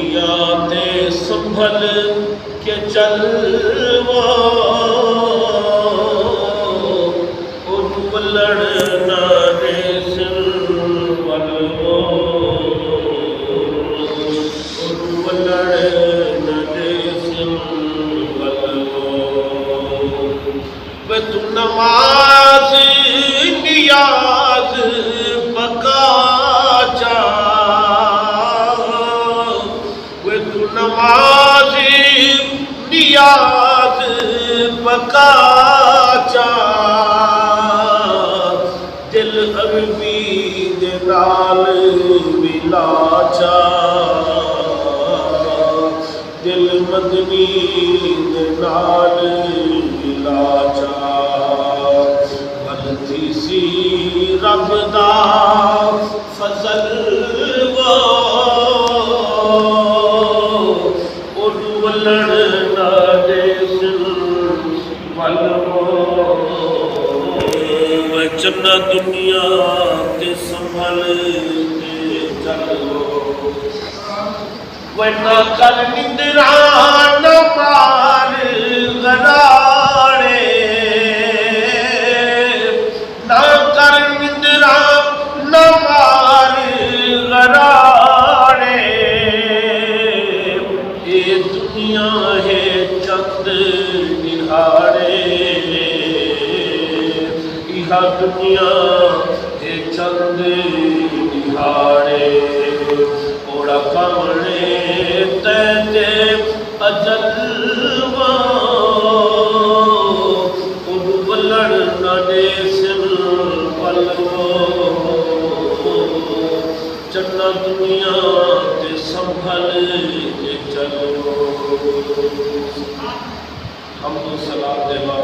दुनिया ते संभल के चलवो वलड़ ना दे सिलवलो वलड़ ना दे सिलवलो वे तू नमाज नियाज पका चा वे तू नमाजी नियाज पका चा दिल अरबी दे नाल मिला चा दिल मदनी दे नाल मिला चा गलती सी रब दा फजल वो वलड़ ना दे सिलवलो चन्ना दुनिया ते संभल के चलो वरना कर निंद्रा न मार गराड़े ना कर निंद्रा न मार गराड़े ये दुनिया है चंद निहारे इहा दुनिया ये चंद निहारे ओड़ा कमरे तेरे अजल वलड़ न दे सिलवलो चन्ना दुनिया ते संभल के चलो हम तो सलाम देवा।